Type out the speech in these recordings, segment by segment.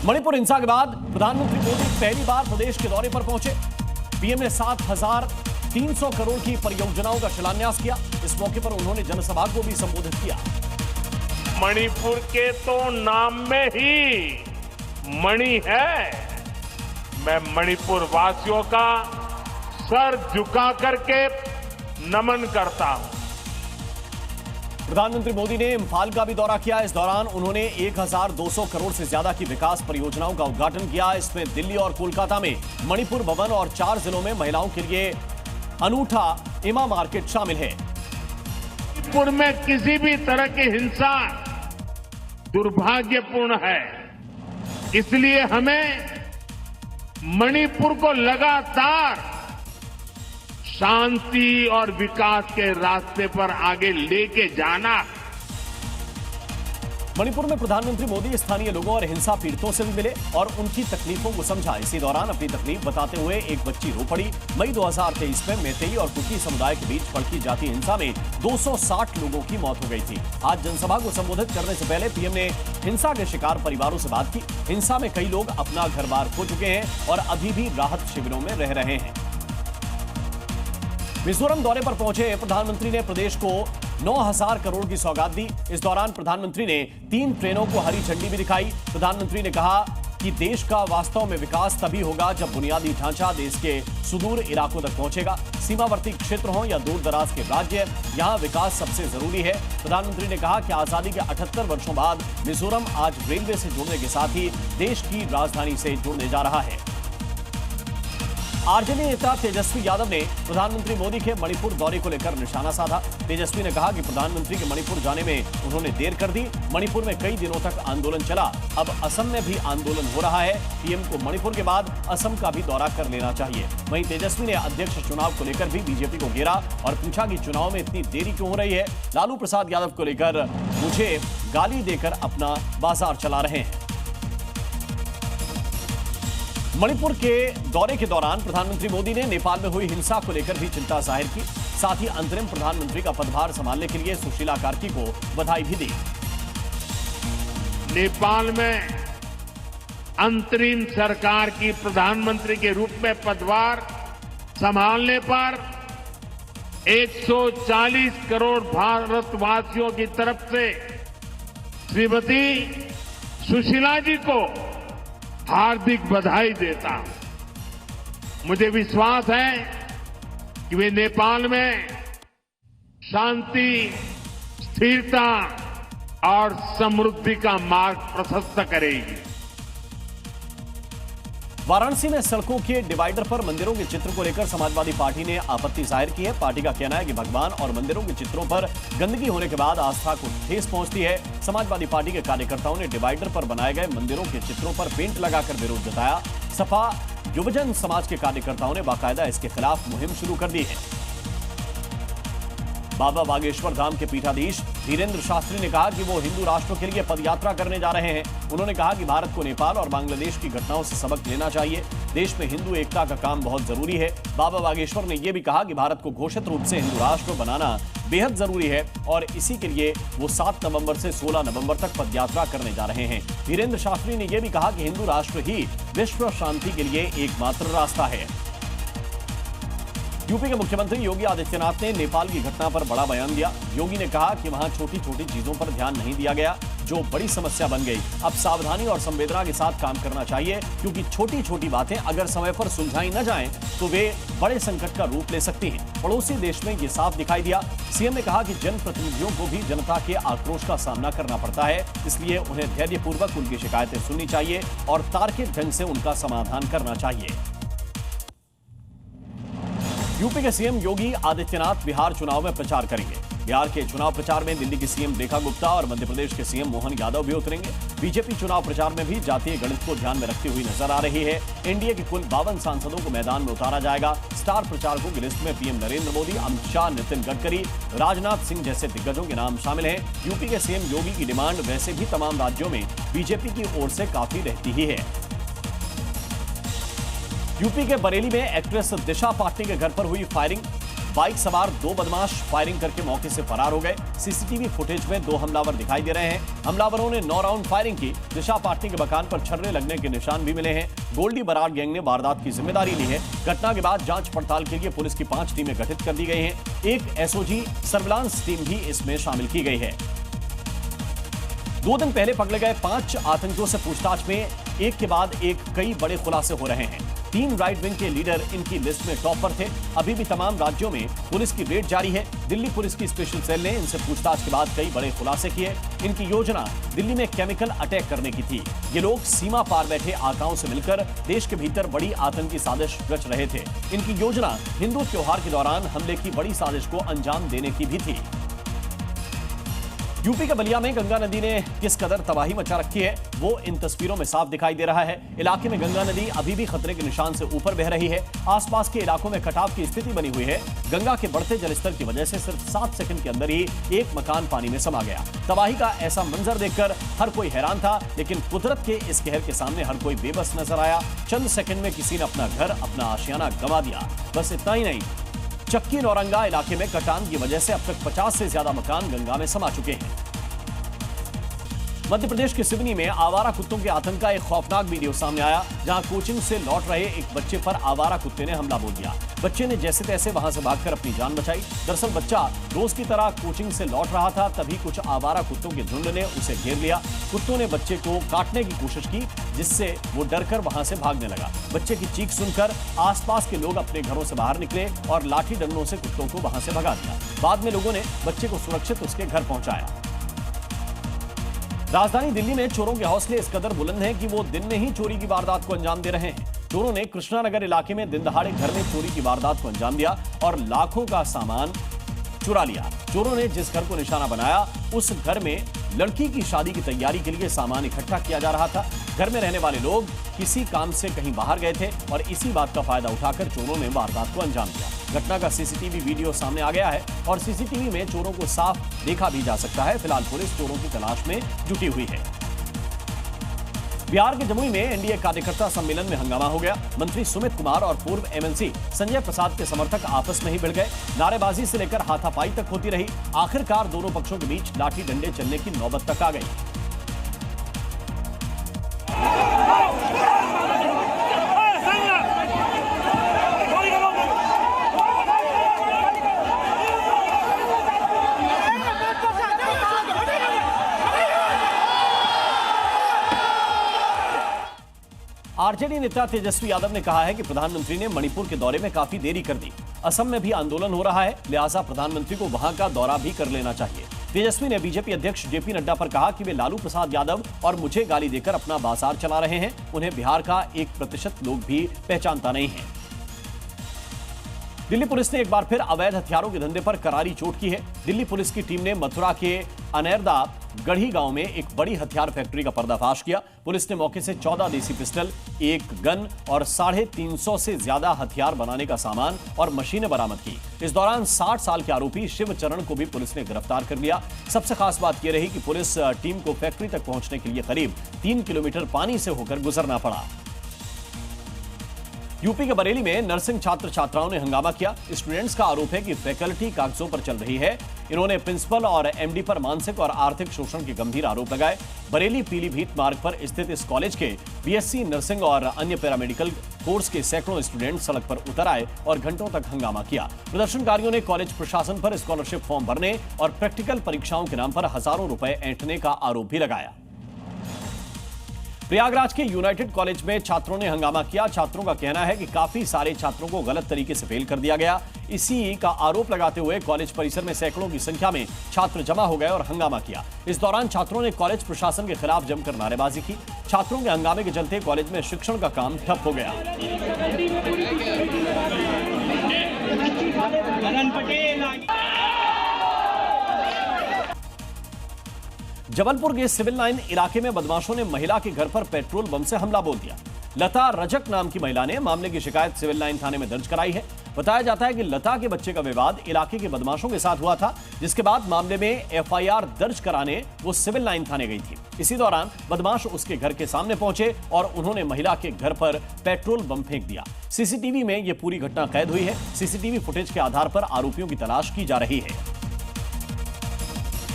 मणिपुर हिंसा के बाद प्रधानमंत्री मोदी पहली बार प्रदेश के दौरे पर पहुंचे। पीएम ने 7,300 करोड़ की परियोजनाओं का शिलान्यास किया। इस मौके पर उन्होंने जनसभा को भी संबोधित किया। मणिपुर के तो नाम में ही मणि है। मैं मणिपुर वासियों का सर झुका करके नमन करता हूं। प्रधानमंत्री मोदी ने इम्फाल का भी दौरा किया। इस दौरान उन्होंने 1,200 करोड़ से ज्यादा की विकास परियोजनाओं का उद्घाटन किया। इसमें दिल्ली और कोलकाता में मणिपुर भवन और 4 जिलों में महिलाओं के लिए अनूठा इमा मार्केट शामिल है। मणिपुर में किसी भी तरह की हिंसा दुर्भाग्यपूर्ण है। इसलिए हमें मणिपुर को लगातार शांति और विकास के रास्ते पर आगे लेके जाना। मणिपुर में प्रधानमंत्री मोदी स्थानीय लोगों और हिंसा पीड़ितों से भी मिले और उनकी तकलीफों को समझा। इसी दौरान अपनी तकलीफ बताते हुए एक बच्ची रो पड़ी। मई 2023 में मैतेई और कुकी समुदाय के बीच भड़की जाती हिंसा में 260 लोगों की मौत हो गई थी। आज जनसभा को संबोधित करने से पहले पीएम ने हिंसा के शिकार परिवारों से बात की। हिंसा में कई लोग अपना घर बार खो चुके हैं और अभी भी राहत शिविरों में रह रहे हैं। मिजोरम दौरे पर पहुंचे प्रधानमंत्री ने प्रदेश को 9,000 करोड़ की सौगात दी। इस दौरान प्रधानमंत्री ने 3 ट्रेनों को हरी झंडी भी दिखाई। प्रधानमंत्री ने कहा कि देश का वास्तव में विकास तभी होगा जब बुनियादी ढांचा देश के सुदूर इलाकों तक पहुंचेगा। सीमावर्ती क्षेत्र हों या दूर दराज के राज्य, यहां विकास सबसे जरूरी है। प्रधानमंत्री ने कहा कि आजादी के 78 वर्षों बाद मिजोरम आज रेलवे से जुड़ने के साथ ही देश की राजधानी से जुड़ने जा रहा है। आरजेडी नेता तेजस्वी यादव ने प्रधानमंत्री मोदी के मणिपुर दौरे को लेकर निशाना साधा। तेजस्वी ने कहा कि प्रधानमंत्री के मणिपुर जाने में उन्होंने देर कर दी। मणिपुर में कई दिनों तक आंदोलन चला, अब असम में भी आंदोलन हो रहा है। पीएम को मणिपुर के बाद असम का भी दौरा कर लेना चाहिए। वहीं तेजस्वी ने अध्यक्ष चुनाव को लेकर भी बीजेपी को घेरा और पूछा कि चुनाव में इतनी देरी क्यों हो रही है। लालू प्रसाद यादव को लेकर मुझे गाली देकर अपना बाजार चला रहे हैं। मणिपुर के दौरे के दौरान प्रधानमंत्री मोदी ने नेपाल में हुई हिंसा को लेकर भी चिंता जाहिर की। साथ ही अंतरिम प्रधानमंत्री का पदभार संभालने के लिए सुशीला कार्की को बधाई भी दी। नेपाल में अंतरिम सरकार की प्रधानमंत्री के रूप में पदभार संभालने पर 140 करोड़ भारतवासियों की तरफ से श्रीमती सुशीला जी को हार्दिक बधाई देता हूं। मुझे विश्वास है कि वे नेपाल में शांति, स्थिरता और समृद्धि का मार्ग प्रशस्त करेगी। वाराणसी में सड़कों के डिवाइडर पर मंदिरों के चित्र को लेकर समाजवादी पार्टी ने आपत्ति जाहिर की है। पार्टी का कहना है कि भगवान और मंदिरों के चित्रों पर गंदगी होने के बाद आस्था को ठेस पहुंचती है। समाजवादी पार्टी के कार्यकर्ताओं ने डिवाइडर पर बनाए गए मंदिरों के चित्रों पर पेंट लगाकर विरोध जताया। सपा युवजन समाज के कार्यकर्ताओं ने बाकायदा इसके खिलाफ मुहिम शुरू कर दी है। बाबा बागेश्वर धाम के पीठाधीश धीरेन्द्र शास्त्री ने कहा कि वो हिंदू राष्ट्र के लिए पदयात्रा करने जा रहे हैं। उन्होंने कहा कि भारत को नेपाल और बांग्लादेश की घटनाओं से सबक लेना चाहिए। देश में हिंदू एकता का काम बहुत जरूरी है। बाबा बागेश्वर ने यह भी कहा कि भारत को घोषित रूप से हिंदू राष्ट्र बनाना बेहद जरूरी है और इसी के लिए वो 7 नवंबर से 16 नवंबर तक पदयात्रा करने जा रहे हैं। धीरेन्द्र शास्त्री ने यह भी कहा कि हिंदू राष्ट्र ही विश्व शांति के लिए एकमात्र रास्ता है। यूपी के मुख्यमंत्री योगी आदित्यनाथ ने नेपाल की घटना पर बड़ा बयान दिया। योगी ने कहा कि वहां छोटी छोटी चीजों पर ध्यान नहीं दिया गया जो बड़ी समस्या बन गई। अब सावधानी और संवेदना के साथ काम करना चाहिए क्योंकि छोटी छोटी बातें अगर समय पर सुलझाई न जाएं तो वे बड़े संकट का रूप ले सकती हैं। पड़ोसी देश में ये साफ दिखाई दिया। सीएम ने कहा कि जनप्रतिनिधियों को भी जनता के आक्रोश का सामना करना पड़ता है, इसलिए उन्हें धैर्यपूर्वक उनकी शिकायतें सुननी चाहिए और तार्किक ढंग से उनका समाधान करना चाहिए। यूपी के सीएम योगी आदित्यनाथ बिहार चुनाव में प्रचार करेंगे। बिहार के चुनाव प्रचार में दिल्ली की सीएम रेखा गुप्ता और मध्य प्रदेश के सीएम मोहन यादव भी उतरेंगे। बीजेपी चुनाव प्रचार में भी जातीय गणित को ध्यान में रखती हुई नजर आ रही है। एनडीए के कुल 52 सांसदों को मैदान में उतारा जाएगा। स्टार प्रचारकों की लिस्ट में पीएम नरेंद्र मोदी, अमित शाह, नितिन गडकरी, राजनाथ सिंह जैसे दिग्गजों के नाम शामिल हैं। यूपी के सीएम योगी की डिमांड वैसे भी तमाम राज्यों में बीजेपी की ओर से काफी रहती ही है। यूपी के बरेली में एक्ट्रेस दिशा पाटनी के घर पर हुई फायरिंग। बाइक सवार 2 बदमाश फायरिंग करके मौके से फरार हो गए। सीसीटीवी फुटेज में 2 हमलावर दिखाई दे रहे हैं। हमलावरों ने 9 राउंड फायरिंग की। दिशा पाटनी के मकान पर छर्रे लगने के निशान भी मिले हैं। गोल्डी बराड़ गैंग ने वारदात की जिम्मेदारी ली है। घटना के बाद जांच पड़ताल के लिए पुलिस की 5 टीमें गठित कर दी गई हैं। एक एसओजी सर्विलांस टीम भी इसमें शामिल की गई है। 2 दिन पहले पकड़े गए 5 आतंकियों से पूछताछ में एक के बाद एक कई बड़े खुलासे हो रहे हैं। 3 राइट विंग के लीडर इनकी लिस्ट में टॉप पर थे। अभी भी तमाम राज्यों में पुलिस की रेड जारी है। दिल्ली पुलिस की स्पेशल सेल ने इनसे पूछताछ के बाद कई बड़े खुलासे किए। इनकी योजना दिल्ली में केमिकल अटैक करने की थी। ये लोग सीमा पार बैठे आकाओं से मिलकर देश के भीतर बड़ी आतंकी साजिश रच रहे थे। इनकी योजना हिंदू त्योहार के दौरान हमले की बड़ी साजिश को अंजाम देने की भी थी। यूपी के बलिया में गंगा नदी ने किस कदर तबाही मचा रखी है वो इन तस्वीरों में साफ दिखाई दे रहा है। इलाके में गंगा नदी अभी भी खतरे के निशान से ऊपर बह रही है। आसपास के इलाकों में कटाव की स्थिति बनी हुई है। गंगा के बढ़ते जलस्तर की वजह से सिर्फ 7 सेकंड के अंदर ही एक मकान पानी में समा गया। तबाही का ऐसा मंजर देखकर हर कोई हैरान था, लेकिन कुदरत के इस कहर के सामने हर कोई बेबस नजर आया। चंद सेकंड में किसी ने अपना घर, अपना आशियाना गंवा दिया। बस इतना ही नहीं, चक्की नौरंगा इलाके में कटान की वजह से अब तक 50 से ज्यादा मकान गंगा में समा चुके हैं। मध्य प्रदेश के सिवनी में आवारा कुत्तों के आतंक का एक खौफनाक वीडियो सामने आया, जहां कोचिंग से लौट रहे एक बच्चे पर आवारा कुत्ते ने हमला बोल दिया। बच्चे ने जैसे तैसे वहां से भागकर अपनी जान बचाई। दरअसल बच्चा रोज की तरह कोचिंग से लौट रहा था, तभी कुछ आवारा कुत्तों के झुंड ने उसे घेर लिया। कुत्तों ने बच्चे को काटने की कोशिश की, जिससे वो डरकर वहां से भागने लगा। बच्चे की चीख सुनकर आसपास के लोग अपने घरों से बाहर निकले और लाठी डंडों से कुत्तों को वहां से भगा दिया। बाद में लोगों ने बच्चे को सुरक्षित उसके घर पहुंचाया। राजधानी दिल्ली में चोरों के हौसले इस कदर बुलंद हैं कि वो दिन में ही चोरी की वारदात को अंजाम दे रहे हैं। चोरों ने कृष्णानगर इलाके में दिन दहाड़े घर में चोरी की वारदात को अंजाम दिया और लाखों का सामान चुरा लिया। चोरों ने जिस घर को निशाना बनाया, उस घर में लड़की की शादी की तैयारी के लिए सामान इकट्ठा किया जा रहा था। घर में रहने वाले लोग किसी काम से कहीं बाहर गए थे और इसी बात का फायदा उठाकर चोरों ने वारदात को अंजाम दिया। घटना का सीसीटीवी वीडियो सामने आ गया है और सीसीटीवी में चोरों को साफ देखा भी जा सकता है। फिलहाल पुलिस चोरों की तलाश में जुटी हुई है। बिहार के जमुई में एनडीए कार्यकर्ता सम्मेलन में हंगामा हो गया। मंत्री सुमित कुमार और पूर्व एमएलसी संजय प्रसाद के समर्थक आपस में ही भिड़ गए। नारेबाजी से लेकर हाथापाई तक होती रही। आखिरकार दोनों पक्षों के बीच लाठी डंडे चलने की नौबत तक आ गई। आरजेडी नेता तेजस्वी यादव ने कहा है कि प्रधानमंत्री ने मणिपुर के दौरे में काफी देरी कर दी। असम में भी आंदोलन हो रहा है, लिहाजा प्रधानमंत्री को वहां का दौरा भी कर लेना चाहिए। तेजस्वी ने बीजेपी अध्यक्ष जेपी नड्डा पर कहा कि वे लालू प्रसाद यादव और मुझे गाली देकर अपना बाजार चला रहे हैं। उन्हें बिहार का 1% लोग भी पहचानता नहीं है। दिल्ली पुलिस ने एक बार फिर अवैध हथियारों के धंधे पर करारी चोट की है। दिल्ली पुलिस की टीम ने मथुरा के अनेरदा गढ़ी गांव में एक बड़ी हथियार फैक्ट्री का पर्दाफाश किया। पुलिस ने मौके से 14 देसी पिस्टल, 1 गन और 350 से ज्यादा हथियार बनाने का सामान और मशीनें बरामद की। इस दौरान 60 साल के आरोपी शिव चरण को भी पुलिस ने गिरफ्तार कर लिया। सबसे खास बात यह रही कि पुलिस टीम को फैक्ट्री तक पहुंचने के लिए करीब 3 किलोमीटर पानी से होकर गुजरना पड़ा। यूपी के बरेली में नर्सिंग छात्र छात्राओं ने हंगामा किया। स्टूडेंट्स का आरोप है कि फैकल्टी कागजों पर चल रही है। इन्होंने प्रिंसिपल और एमडी पर मानसिक और आर्थिक शोषण के गंभीर आरोप लगाए। बरेली पीलीभीत मार्ग पर स्थित इस कॉलेज के बीएससी नर्सिंग और अन्य पैरामेडिकल कोर्स के सैकड़ों स्टूडेंट सड़क पर उतर आए और घंटों तक हंगामा किया। प्रदर्शनकारियों ने कॉलेज प्रशासन पर स्कॉलरशिप फॉर्म भरने और प्रैक्टिकल परीक्षाओं के नाम पर हजारों रुपए ऐंठने का आरोप भी लगाया। प्रयागराज के यूनाइटेड कॉलेज में छात्रों ने हंगामा किया। छात्रों का कहना है कि काफी सारे छात्रों को गलत तरीके से फेल कर दिया गया। इसी का आरोप लगाते हुए कॉलेज परिसर में सैकड़ों की संख्या में छात्र जमा हो गए और हंगामा किया। इस दौरान छात्रों ने कॉलेज प्रशासन के खिलाफ जमकर नारेबाजी की। छात्रों के हंगामे के चलते कॉलेज में शिक्षण का काम ठप हो गया। जबलपुर के सिविल लाइन इलाके में बदमाशों ने महिला के घर पर पेट्रोल बम से हमला बोल दिया। लता रजक नाम की महिला ने मामले की शिकायत सिविल लाइन थाने में दर्ज कराई है। बताया जाता है कि लता के बच्चे का विवाद इलाके के बदमाशों के साथ हुआ था, जिसके बाद मामले में एफआईआर दर्ज कराने वो सिविल लाइन थाने गई थी। इसी दौरान बदमाश उसके घर के सामने पहुंचे और उन्होंने महिला के घर पर पेट्रोल बम फेंक दिया। सीसीटीवी में यह पूरी घटना कैद हुई है। सीसीटीवी फुटेज के आधार पर आरोपियों की तलाश की जा रही है।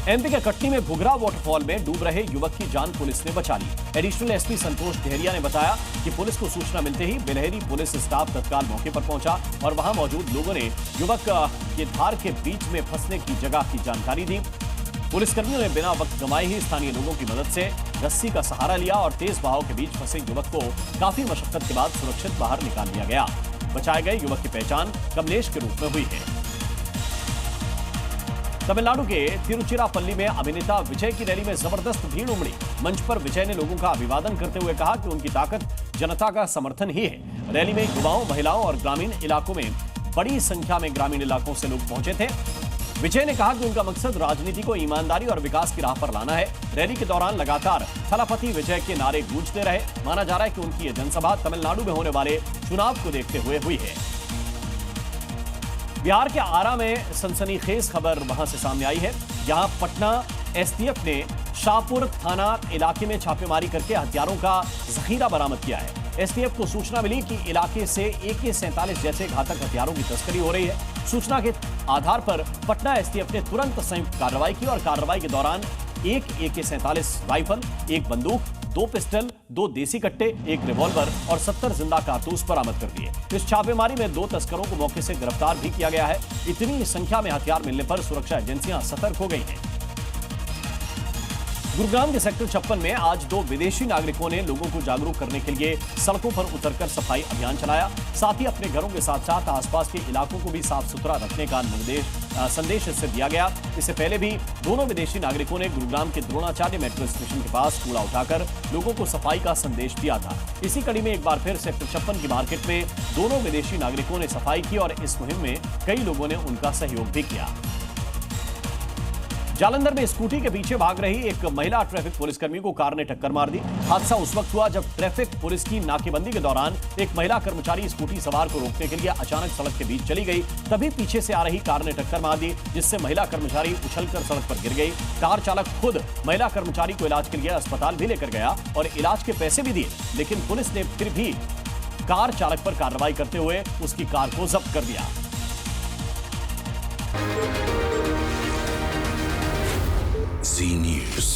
एमपी के कटनी में घुघरा वाटरफॉल में डूब रहे युवक की जान पुलिस ने बचा ली। एडिशनल एसपी संतोष ढेरिया ने बताया कि पुलिस को सूचना मिलते ही बिलहरी पुलिस स्टाफ तत्काल मौके पर पहुंचा और वहां मौजूद लोगों ने युवक के धार के बीच में फंसने की जगह की जानकारी दी। पुलिसकर्मियों ने बिना वक्त गंवाए ही स्थानीय लोगों की मदद से रस्सी का सहारा लिया और तेज बहाव के बीच फंसे युवक को काफी मशक्कत के बाद सुरक्षित बाहर निकाल लिया गया। बचाए गए युवक की पहचान कमलेश के रूप में हुई है। तमिलनाडु के तिरुचिरापल्ली में अभिनेता विजय की रैली में जबरदस्त भीड़ उमड़ी। मंच पर विजय ने लोगों का अभिवादन करते हुए कहा कि उनकी ताकत जनता का समर्थन ही है। रैली में युवाओं, महिलाओं और ग्रामीण इलाकों में बड़ी संख्या में ग्रामीण इलाकों से लोग पहुंचे थे। विजय ने कहा कि उनका मकसद राजनीति को ईमानदारी और विकास की राह पर लाना है। रैली के दौरान लगातार थलापति विजय के नारे गूंजते रहे। माना जा रहा है कि उनकी यह जनसभा तमिलनाडु में होने वाले चुनाव को देखते हुए हुई है। बिहार के आरा में सनसनीखेज खबर वहां से सामने आई है। यहां पटना एसटीएफ ने शाहपुर थाना इलाके में छापेमारी करके हथियारों का जखीरा बरामद किया है। एसटीएफ को सूचना मिली कि इलाके से AK-47 जैसे घातक हथियारों की तस्करी हो रही है। सूचना के आधार पर पटना एसटीएफ ने तुरंत संयुक्त कार्रवाई की और कार्रवाई के दौरान एक AK-47 राइफल, एक बंदूक, 2 पिस्टल, 2 देसी कट्टे, 1 रिवॉल्वर और 70 जिंदा कारतूस बरामद कर दिए। इस छापेमारी में 2 तस्करों को मौके से गिरफ्तार भी किया गया है। इतनी संख्या में हथियार मिलने पर सुरक्षा एजेंसियां सतर्क हो गई हैं। गुरुग्राम के सेक्टर 56 में आज 2 विदेशी नागरिकों ने लोगों को जागरूक करने के लिए सड़कों पर उतरकर सफाई अभियान चलाया। साथ ही अपने घरों के साथ साथ आसपास के इलाकों को भी साफ सुथरा रखने का संदेश इससे दिया गया। इससे पहले भी दोनों विदेशी नागरिकों ने गुरुग्राम के द्रोणाचार्य मेट्रो स्टेशन के पास कूड़ा उठाकर लोगों को सफाई का संदेश दिया था। इसी कड़ी में एक बार फिर सेक्टर 56 की मार्केट में दोनों विदेशी नागरिकों ने सफाई की और इस मुहिम में कई लोगों ने उनका सहयोग भी किया। जालंधर में स्कूटी के पीछे भाग रही एक महिला ट्रैफिक पुलिसकर्मी को कार ने टक्कर मार दी। हादसा उस वक्त हुआ जब ट्रैफिक पुलिस की नाकेबंदी के दौरान एक महिला कर्मचारी स्कूटी सवार को रोकने के लिए अचानक सड़क के बीच चली गई। तभी पीछे से आ रही कार ने टक्कर मार दी, जिससे महिला कर्मचारी उछलकर सड़क पर गिर गई। कार चालक खुद महिला कर्मचारी को इलाज के लिए अस्पताल भी लेकर गया और इलाज के पैसे भी दिए, लेकिन पुलिस ने फिर भी कार चालक पर कार्रवाई करते हुए उसकी कार को जब्त कर दिया। Z News.